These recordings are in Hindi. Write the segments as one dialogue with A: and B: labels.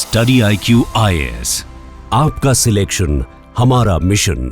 A: स्टडी IQ IAS, आपका सिलेक्शन हमारा मिशन।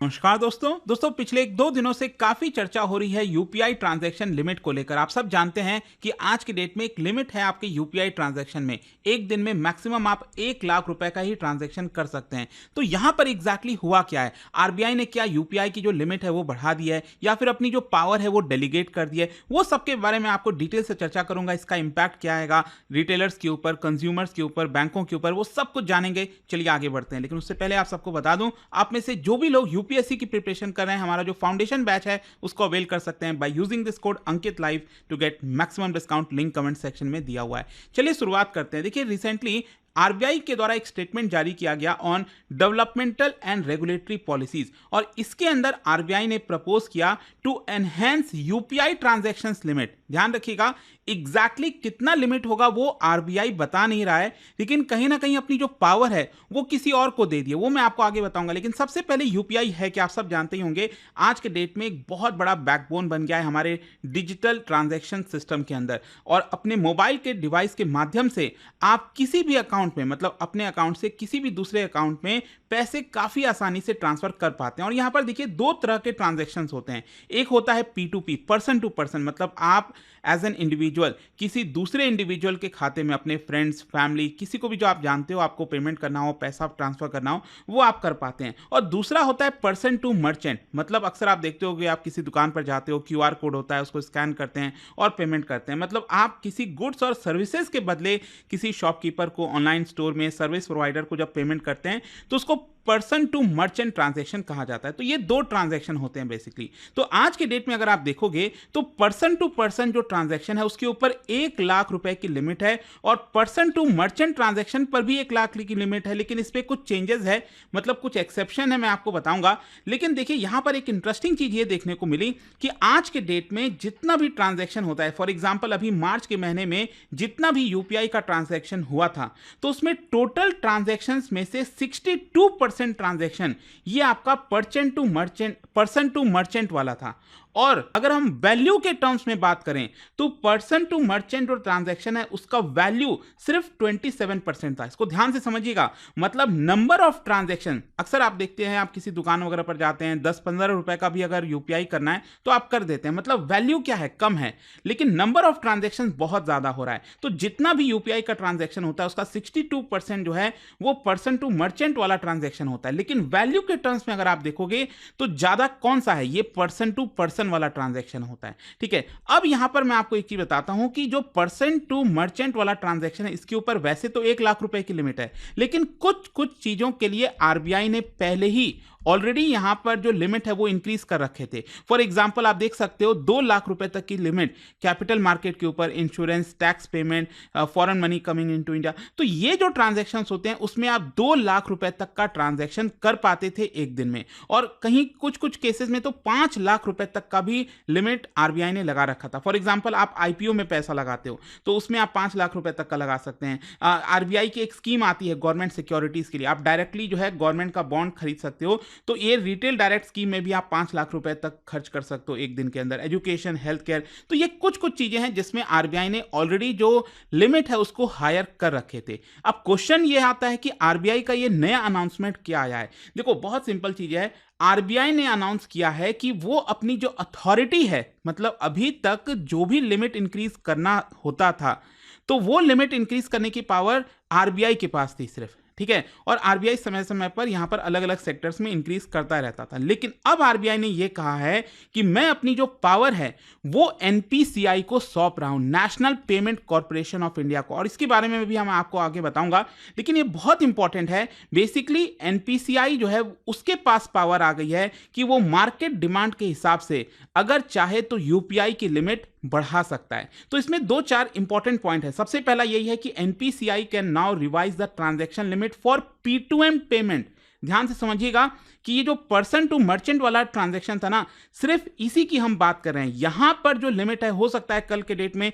B: नमस्कार दोस्तों पिछले 1-2 दिनों से काफी चर्चा हो रही है यूपीआई ट्रांजैक्शन लिमिट को लेकर। आप सब जानते हैं कि आज की डेट में एक लिमिट है आपके यूपीआई ट्रांजैक्शन में। एक दिन में मैक्सिमम आप 1 लाख रुपए का ही ट्रांजैक्शन कर सकते हैं। तो यहां पर एग्जैक्टली हुआ क्या है? आरबीआई ने क्या यूपीआई की जो लिमिट है वो बढ़ा दी है या फिर अपनी जो पावर है वो डेलीगेट कर दी है? वो सबके बारे में आपको डिटेल से चर्चा करूंगा। इसका इंपैक्ट क्या आएगा रिटेलर्स के ऊपर, कंज्यूमर्स के ऊपर, बैंकों के ऊपर, वो सब कुछ जानेंगे। चलिए आगे बढ़ते हैं, लेकिन उससे पहले आप सबको बता दूं, आप में से जो भी लोग यूपीएससी की प्रिपरेशन कर रहे हैं, हमारा जो फाउंडेशन बैच है उसको अवेल कर सकते हैं by using this code Ankit live to get maximum discount. Link comment section में दिया हुआ है। चलिए शुरुआत करते हैं। देखिए, रिसेंटली आरबीआई के द्वारा एक स्टेटमेंट जारी किया गया on developmental and regulatory policies, और इसके अंदर आरबीआई ने प्रपोज किया to enhance UPI transactions limit. ध्यान रखिएगा, एग्जैक्टली कितना लिमिट होगा वो आरबीआई बता नहीं रहा है, लेकिन कहीं ना कहीं अपनी जो पावर है वो किसी और को दे दी है, वो मैं आपको आगे बताऊंगा। लेकिन सबसे पहले यूपीआई है कि आप सब जानते ही होंगे, आज के डेट में एक बहुत बड़ा बैकबोन बन गया है हमारे डिजिटल ट्रांजैक्शन सिस्टम के अंदर। और अपने मोबाइल के डिवाइस के माध्यम से आप किसी भी अकाउंट में, मतलब अपने अकाउंट से किसी भी दूसरे अकाउंट में पैसे काफी आसानी से ट्रांसफर कर पाते हैं। और यहां पर देखिए, 2 तरह के ट्रांजैक्शंस होते हैं। एक होता है P2P, पर्सन टू पर्सन, मतलब आप एज एन इंडिविजुअल किसी दूसरे इंडिविजुअल के खाते में, अपने फ्रेंड्स, फैमिली, किसी को भी जो आप जानते हो आपको पेमेंट करना हो, पैसा ट्रांसफर करना हो, वो आप कर पाते हैं। और दूसरा होता है पर्सन टू मर्चेंट, मतलब अक्सर आप देखते हो कि आप किसी दुकान पर जाते हो, क्यूआर कोड होता है, उसको स्कैन करते हैं और पेमेंट करते हैं। मतलब आप किसी गुड्स और सर्विसेज के बदले किसी शॉपकीपर को, ऑनलाइन स्टोर में सर्विस प्रोवाइडर को जब पेमेंट करते हैं तो उसको पर्सन टू मर्चेंट ट्रांजैक्शन कहा जाता है। तो ये 2 ट्रांजैक्शन होते हैं बेसिकली। तो आज के डेट में अगर आप देखोगे तो पर्सन टू पर्सन जो ट्रांजैक्शन है उसके ऊपर 1 लाख रुपए की लिमिट है, और पर्सन टू मर्चेंट ट्रांजैक्शन पर भी 1 लाख की लिमिट है। लेकिन इस पे कुछ चेंजेस है, मतलब कुछ एक्सेप्शन है, मैं आपको बताऊंगा। लेकिन देखिए, यहां पर एक इंटरेस्टिंग चीज ये देखने को मिली कि आज के डेट में जितना भी ट्रांजैक्शन होता है, फॉर एग्जाम्पल अभी मार्च के महीने में जितना भी यूपीआई का ट्रांजैक्शन हुआ था, तो उसमें टोटल ट्रांजैक्शन में से 62% ट्रांजैक्शन ये आपका पर्सन टू मर्चेंट वाला था। और अगर हम वैल्यू के टर्म्स में बात करें तो पर्सन टू मर्चेंट जो ट्रांजैक्शन है उसका वैल्यू सिर्फ 27% था। इसको ध्यान से समझिएगा, मतलब नंबर ऑफ ट्रांजैक्शन, अक्सर आप देखते हैं, आप किसी दुकान वगैरह पर जाते हैं, 10-15 रुपए का भी अगर यूपीआई करना है तो आप कर देते हैं, मतलब वैल्यू क्या है, कम है, लेकिन नंबर ऑफ ट्रांजैक्शन बहुत ज्यादा हो रहा है। तो जितना भी यूपीआई का ट्रांजैक्शन होता है उसका 62% जो है वो पर्सन टू मर्चेंट वाला ट्रांजैक्शन होता है। लेकिन वैल्यू के टर्म्स में अगर आप देखोगे तो ज्यादा कौन सा है, ये पर्सन टू पर्सन वाला ट्रांजैक्शन होता है। ठीक है, अब यहां पर मैं आपको एक चीज बताता हूं कि जो पर्सन टू मर्चेंट वाला ट्रांजैक्शन है इसके ऊपर वैसे तो 1 लाख रुपए की लिमिट है, लेकिन कुछ चीजों के लिए आरबीआई ने पहले ही ऑलरेडी यहां पर जो लिमिट है वो इंक्रीज कर रखे थे। फॉर एग्जांपल आप देख सकते हो 2 लाख रुपए तक की लिमिट कैपिटल मार्केट के ऊपर, insurance, tax payment, foreign money coming into India. तो ये जो ट्रांजैक्शंस होते हैं उसमें आप 2 लाख रुपए तक का ट्रांजैक्शन कर पाते थे एक दिन में, और कहीं कुछ केसेस में तो 5 लाख रुपए तक का भी लिमिट आरबीआई ने लगा रखा था। फॉर एग्जांपल आप आईपीओ में पैसा लगाते हो तो उसमें आप 5 लाख रुपए तक का लगा सकते हैं। आरबीआई की एक स्कीम आती है गवर्नमेंट सिक्योरिटीज के लिए, आप डायरेक्टली जो है गवर्नमेंट का बॉन्ड खरीद सकते हो। तो ये रिटेल डायरेक्ट स्कीम में भी आप 5 लाख रुपए तक खर्च कर सकते हो एक दिन के अंदर। एजुकेशन, हेल्थ केयर, तो ये कुछ चीजें हैं जिसमें आरबीआई ने ऑलरेडी जो लिमिट है उसको हायर कर रखे थे। अब क्वेश्चन ये आता है कि आरबीआई का ये नया अनाउंसमेंट क्या आया है। देखो, बहुत सिंपल चीज है, आरबीआई ने अनाउंस किया है कि वो अपनी जो अथॉरिटी है, मतलब अभी तक जो भी लिमिट इंक्रीज करना होता था तो वो लिमिट इंक्रीज करने की पावर आरबीआई के पास थी सिर्फ। ठीक है, और आरबीआई समय समय पर यहां पर अलग अलग सेक्टर्स में इंक्रीज करता रहता था। लेकिन अब आरबीआई ने यह कहा है कि मैं अपनी जो पावर है वो एनपीसीआई को सौंप रहा हूं, national payment corporation of India को, और इसके बारे में भी हम आपको आगे बताऊंगा। लेकिन ये बहुत इंपॉर्टेंट है, बेसिकली एनपीसीआई जो है उसके पास पावर आ गई है कि वो मार्केट डिमांड के हिसाब से अगर चाहे तो यूपीआई की लिमिट बढ़ा सकता है। तो इसमें 2-4 इंपॉर्टेंट पॉइंट है। सबसे पहला यही है कि NPCI can now revise the transaction limit for P2M payment ध्यान से समझिएगा कि ये जो पर्सन टू मर्चेंट वाला ट्रांजैक्शन था ना, सिर्फ इसी की हम बात कर रहे हैं। यहां पर जो लिमिट है, हो सकता है कल के डेट में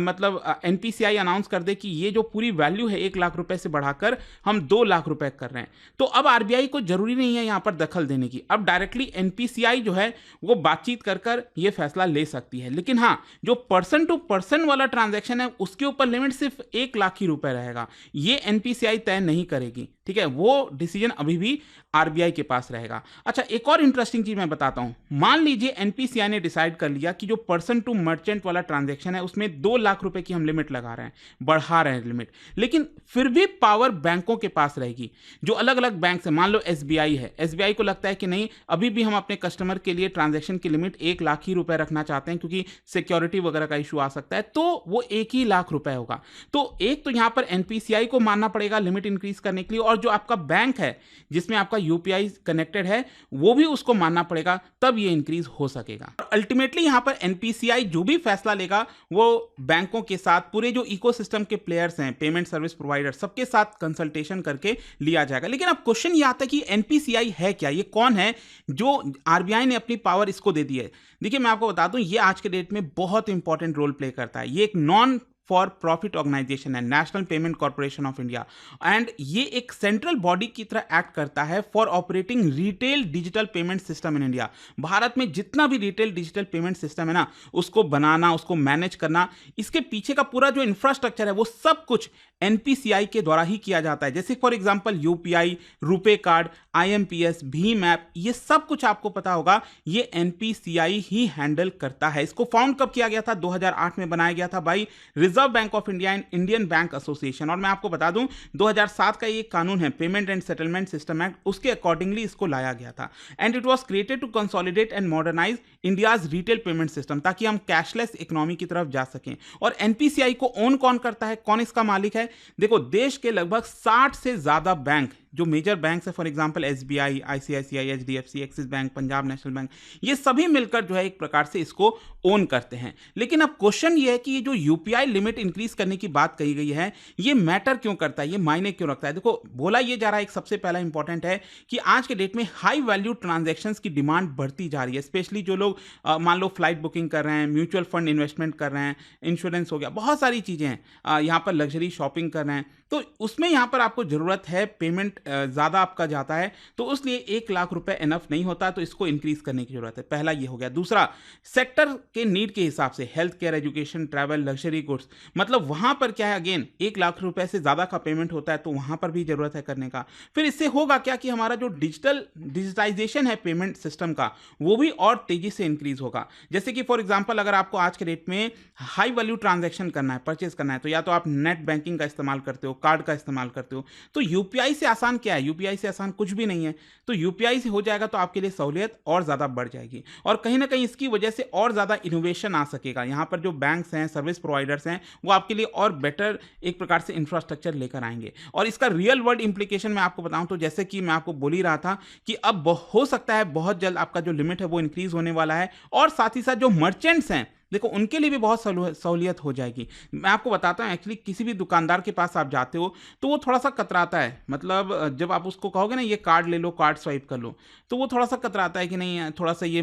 B: मतलब एनपीसीआई अनाउंस कर दे कि ये जो पूरी वैल्यू है 1 लाख रुपए से बढ़ाकर हम 2 लाख रुपए कर रहे हैं। तो अब आरबीआई को जरूरी नहीं है यहां पर दखल देने की, अब डायरेक्टली एनपीसीआई जो है वो बातचीत कर कर ये फैसला ले सकती है। लेकिन हाँ, जो पर्सन टू पर्सन वाला ट्रांजैक्शन है उसके ऊपर लिमिट सिर्फ 1 लाख ही रुपए रहेगा, ये एनपीसीआई तय नहीं करेगी, ठीक है, वो डिसीजन अभी भी आरबीआई के पास रहेगा। अच्छा, एक और इंटरेस्टिंग चीज मैं बताता हूं। मान लीजिए एनपीसीआई ने डिसाइड कर लिया कि जो पर्सन टू मर्चेंट वाला ट्रांजैक्शन है उसमें 2 लाख रुपए की हम लिमिट लगा रहे हैं, बढ़ा रहे हैं लिमिट, लेकिन फिर भी पावर बैंकों के पास रहेगी। जो अलग अलग बैंक है, मान लो एसबीआई है, एसबीआई को लगता है कि नहीं, अभी भी हम अपने कस्टमर के लिए ट्रांजैक्शन की लिमिट 1 लाख ही रुपए रखना चाहते हैं क्योंकि सिक्योरिटी वगैरह का इशू आ सकता है, तो वो 1 ही लाख रुपए होगा। तो एक तो यहां पर एनपीसीआई को मानना पड़ेगा लिमिट इंक्रीज करने के लिए, और जो आपका बैंक है जिसमें आपका यूपीआई कनेक्टेड है वो भी उसको मानना पड़ेगा, तब ये इंक्रीज हो सकेगा। अल्टीमेटली यहां पर एनपीसीआई जो भी फैसला लेगा वो बैंकों के साथ, पूरे जो इकोसिस्टम के प्लेयर्स हैं, पेमेंट सर्विस प्रोवाइडर, सबके साथ कंसल्टेशन करके लिया जाएगा। लेकिन अब क्वेश्चन ये आता है कि एनपीसीआई है क्या, ये कौन है जो आरबीआई ने अपनी पावर इसको दे दी है। देखिए, मैं आपको बता दूं, ये आज के डेट में बहुत इंपॉर्टेंट रोल प्ले करता है। ये एक नॉन फॉर प्रॉफिट ऑर्गेनाइजेशन है, national payment corporation of India, and ये एक सेंट्रल बॉडी की तरह एक्ट करता है for operating retail digital payment system in India. Bharat में जितना भी रिटेल डिजिटल पेमेंट सिस्टम है ना, उसको बनाना, उसको मैनेज करना, इसके पीछे का पूरा जो इंफ्रास्ट्रक्चर है वो सब कुछ एनपीसीआई के द्वारा ही किया जाता है। जैसे for example UPI, RuPay card, IMPS, Bhim app, ये सब कुछ आपको पता होगा ये एनपीसीआई ही हैंडल करता है। इसको फाउंड कब किया गया था? 2008 में बनाया गया था by reserve bank of India and Indian bank association. और मैं आपको बता दूं, 2007 का ये कानून है, payment and settlement system act, उसके अकॉर्डिंगली इसको लाया गया था। And it was created to consolidate and modernise India's retail payment system, ताकि हम कैशलेस इकोनॉमी की तरफ जा सकें। और एनपीसीआई को ओन कौन करता है, कौन इसका मालिक है? देखो, देश के लगभग 60 से ज्यादा बैंक, जो मेजर बैंक है, for example SBI, ICICI, HDFC, axis bank, Punjab national bank, ये सभी मिलकर जो है एक प्रकार से इसको ओन करते हैं। लेकिन अब क्वेश्चन ये है कि ये जो यूपीआई लिमिट इंक्रीज करने की बात कही गई है, ये मैटर क्यों करता है, ये मायने क्यों रखता है? देखो, बोला ये जा रहा है, एक सबसे पहला इंपॉर्टेंट है कि आज के डेट में हाई वैल्यू ट्रांजैक्शंस की डिमांड बढ़ती जा रही है। स्पेशली जो लोग मान लो फ्लाइट बुकिंग कर रहे हैं, म्यूचुअल फंड इन्वेस्टमेंट कर रहे हैं, इंश्योरेंस हो गया, बहुत सारी चीजें हैं, यहाँ पर लग्जरी शॉपिंग कर रहे हैं, तो उसमें यहाँ पर आपको जरूरत है, पेमेंट ज़्यादा आपका जाता है, तो उसलिए 1 लाख रुपए इनफ नहीं होता, तो इसको इंक्रीज करने की जरूरत है। पहला ये हो गया। दूसरा, सेक्टर के नीड के हिसाब से, health care, education, travel, luxury goods, मतलब वहाँ पर क्या है, अगेन 1 लाख रुपए से ज़्यादा का पेमेंट होता है, तो वहाँ पर भी जरूरत है करने का। फिर इससे होगा क्या कि हमारा जो डिजिटाइजेशन है पेमेंट सिस्टम का, वो भी और तेजी से इंक्रीज होगा। जैसे कि फॉर एग्जाम्पल, अगर आपको आज के डेट में हाई वैल्यू ट्रांजैक्शन करना है, परचेज करना है, तो या तो आप नेट बैंकिंग का इस्तेमाल करते हो, कार्ड का इस्तेमाल करते हो, तो यूपीआई से आसान क्या है? यूपीआई से आसान कुछ भी नहीं है। तो यूपीआई से हो जाएगा तो आपके लिए सहूलियत और ज्यादा बढ़ जाएगी, और कहीं ना कहीं इसकी वजह से और ज्यादा इनोवेशन आ सकेगा। यहां पर जो बैंक्स हैं, सर्विस प्रोवाइडर्स हैं, वो आपके लिए और बेटर एक प्रकार से इंफ्रास्ट्रक्चर लेकर आएंगे। और इसका रियल वर्ल्ड इंप्लीकेशन मैं आपको बताऊं तो, जैसे कि मैं आपको बोल ही रहा था कि अब हो सकता है बहुत जल्द आपका जो लिमिट है वो इंक्रीज होने वाला है, और साथ ही साथ जो मर्चेंट्स हैं, देखो, उनके लिए भी बहुत सहूलियत हो जाएगी। मैं आपको बताता हूँ, एक्चुअली किसी भी दुकानदार के पास आप जाते हो तो वो थोड़ा सा कतराता है, मतलब जब आप उसको कहोगे ना ये कार्ड ले लो, कार्ड स्वाइप कर लो, तो वो थोड़ा सा कतराता है कि नहीं, थोड़ा सा ये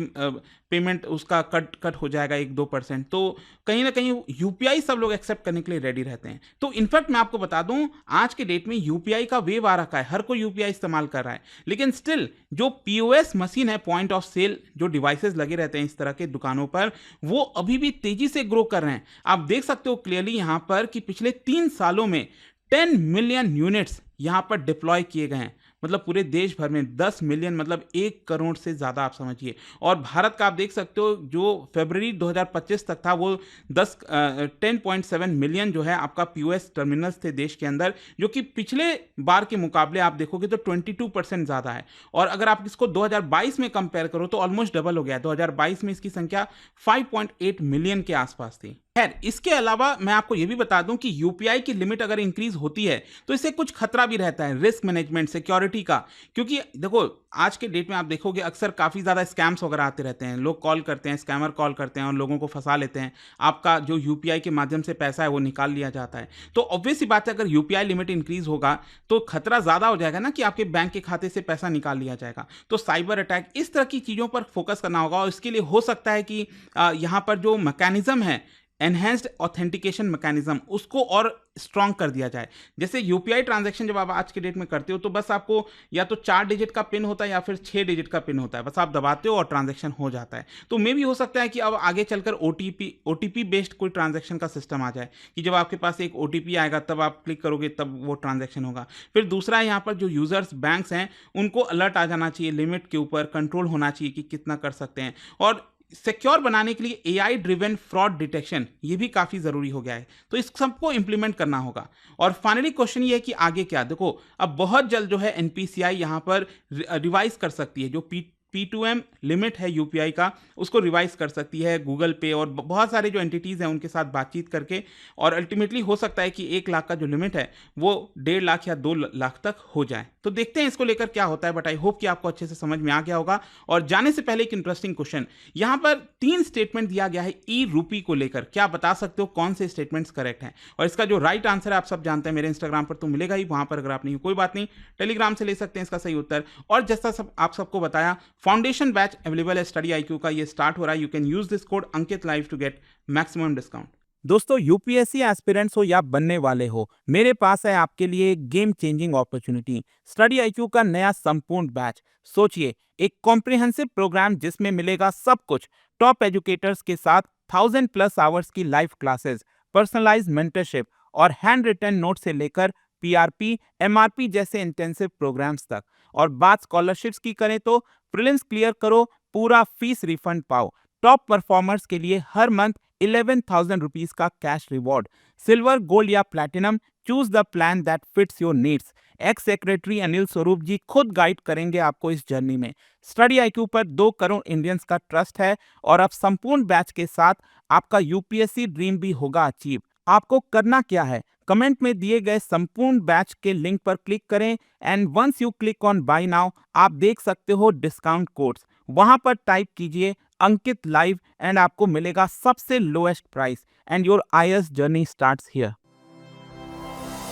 B: पेमेंट उसका कट हो जाएगा 1-2%। तो कहीं ना कहीं यूपीआई सब लोग एक्सेप्ट करने के लिए रेडी रहते हैं। तो इनफैक्ट मैं आपको बता दूं, आज के डेट में यूपीआई का वेव आ रखा है, हर कोई यूपीआई इस्तेमाल कर रहा है, लेकिन स्टिल जो पीओएस मशीन है, पॉइंट ऑफ सेल, जो डिवाइसेस लगे रहते हैं इस तरह के दुकानों पर, वो अभी भी तेजी से ग्रो कर रहे हैं। आप देख सकते हो क्लियरली यहां पर कि पिछले 3 सालों में 10 मिलियन यूनिट्स यहां पर डिप्लॉय किए गए हैं, मतलब पूरे देश भर में 10 मिलियन, मतलब 1 करोड़ से ज़्यादा आप समझिए। और भारत का आप देख सकते हो जो फरवरी 2025 तक था, वो 10.7 मिलियन जो है आपका पीओएस टर्मिनल्स थे देश के अंदर, जो कि पिछले बार के मुकाबले आप देखोगे तो 22% ज़्यादा है। और अगर आप इसको 2022 में कंपेयर करो तो ऑलमोस्ट डबल हो गया। 2022 में इसकी संख्या 5.8 मिलियन के आसपास थी। खैर, इसके अलावा मैं आपको ये भी बता दूं कि यूपीआई की लिमिट अगर इंक्रीज होती है तो इससे कुछ खतरा भी रहता है रिस्क मैनेजमेंट, सिक्योरिटी का। क्योंकि देखो, आज के डेट में आप देखोगे अक्सर काफ़ी ज़्यादा स्कैम्स वगैरह आते रहते हैं। लोग कॉल करते हैं, स्कैमर कॉल करते हैं और लोगों को फंसा लेते हैं। आपका जो यूपीआई के माध्यम से पैसा है वो निकाल लिया जाता है। तो ऑब्वियस सी बात है, अगर यूपीआई लिमिट इंक्रीज होगा तो खतरा ज़्यादा हो जाएगा ना कि आपके बैंक के खाते से पैसा निकाल लिया जाएगा। तो साइबर अटैक, इस तरह की चीज़ों पर फोकस करना होगा और इसके लिए हो सकता है कि यहाँ पर जो मैकेनिज्म है, एनहेंस्ड ऑथेंटिकेशन मैकेनिज्म, उसको और स्ट्रॉन्ग कर दिया जाए। जैसे यूपीआई ट्रांजैक्शन जब आप आज के डेट में करते हो तो बस आपको या तो 4 डिजिट का पिन होता है या फिर 6 डिजिट का पिन होता है, बस आप दबाते हो और ट्रांजैक्शन हो जाता है। तो मे भी हो सकता है कि अब आगे चलकर ओटीपी बेस्ड कोई ट्रांजैक्शन का सिस्टम आ जाए कि जब आपके पास एक ओटीपी आएगा तब आप क्लिक करोगे तब वो ट्रांजैक्शन होगा। फिर दूसरा, यहाँ पर जो यूजर्स बैंक्स हैं उनको अलर्ट आ जाना चाहिए, लिमिट के ऊपर कंट्रोल होना चाहिए कि कितना कर सकते हैं। और सिक्योर बनाने के लिए एआई ड्रिवन फ्रॉड डिटेक्शन ये भी काफ़ी ज़रूरी हो गया है। तो इस सबको इंप्लीमेंट करना होगा। और फाइनली क्वेश्चन ये है कि आगे क्या। देखो, अब बहुत जल्द जो है एनपीसीआई यहाँ पर रिवाइज कर सकती है, जो P2M लिमिट है यूपीआई का, उसको रिवाइज कर सकती है गूगल पे और बहुत सारे जो एंटिटीज़ हैं उनके साथ बातचीत करके। और अल्टीमेटली हो सकता है कि 1 लाख का जो लिमिट है वो 1.5 लाख या 2 लाख तक हो जाए। तो देखते हैं इसको लेकर क्या होता है, बट आई होप कि आपको अच्छे से समझ में आ गया होगा। और जाने से पहले एक इंटरेस्टिंग क्वेश्चन, यहाँ पर 3 स्टेटमेंट दिया गया है ई रूपी को लेकर। क्या बता सकते हो कौन से स्टेटमेंट्स करेक्ट हैं? और इसका जो राइट आंसर है आप सब जानते हैं, मेरे इंस्टाग्राम पर तो मिलेगा ही, वहां पर अगर आप नहीं हो कोई बात नहीं, टेलीग्राम से ले सकते हैं इसका सही उत्तर। और जैसा आप सबको बताया, फाउंडेशन बैच अवेलेबल है स्टडी आईक्यू का, ये स्टार्ट हो रहा है। You can use this code Ankit live to get maximum discount.
C: दोस्तों, यूपीएससी एस्पिरेंट्स हो या बनने वाले हो, मेरे पास है आपके लिए एक game changing opportunity, study IQ का नया संपूर्ण बैच। सोचिए, एक कॉम्प्रिहेंसिव प्रोग्राम जिसमें मिलेगा सब कुछ, टॉप एजुकेटर्स के साथ 1000+ आवर्स की लाइव क्लासेस, पर्सनलाइज्ड मेंटरशिप और हैंड रिटन नोट से लेकर पीआरपी, एमआरपी जैसे इंटेंसिव प्रोग्राम्स तक। और बात स्कॉलरशिप्स की करें तो प्रीलिम्स क्लियर करो, पूरा फीस रिफंड पाओ। टॉप परफॉर्मर्स के लिए हर मंथ 11,000 रुपीज का कैश रिवॉर्ड। सिल्वर, गोल्ड या platinum, choose the plan that fits your needs. X secretary Anil Swarup जी खुद गाइड करेंगे आपको इस जर्नी में। स्टडी आईक्यू पर 2 करोड़ इंडियंस का ट्रस्ट है और अब संपूर्ण बैच के साथ आपका यूपीएससी ड्रीम भी होगा अचीव। आपको करना क्या है, कमेंट में दिए गए संपूर्ण बैच के लिंक पर क्लिक करें and once you click on buy now, आप देख सकते हो डिस्काउंट कोड्स। वहां पर टाइप कीजिए अंकित लाइव एंड आपको मिलेगा सबसे lowest price and your IAS journey starts here.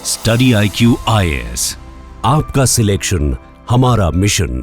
A: Study IQ IAS, आपका सिलेक्शन हमारा मिशन।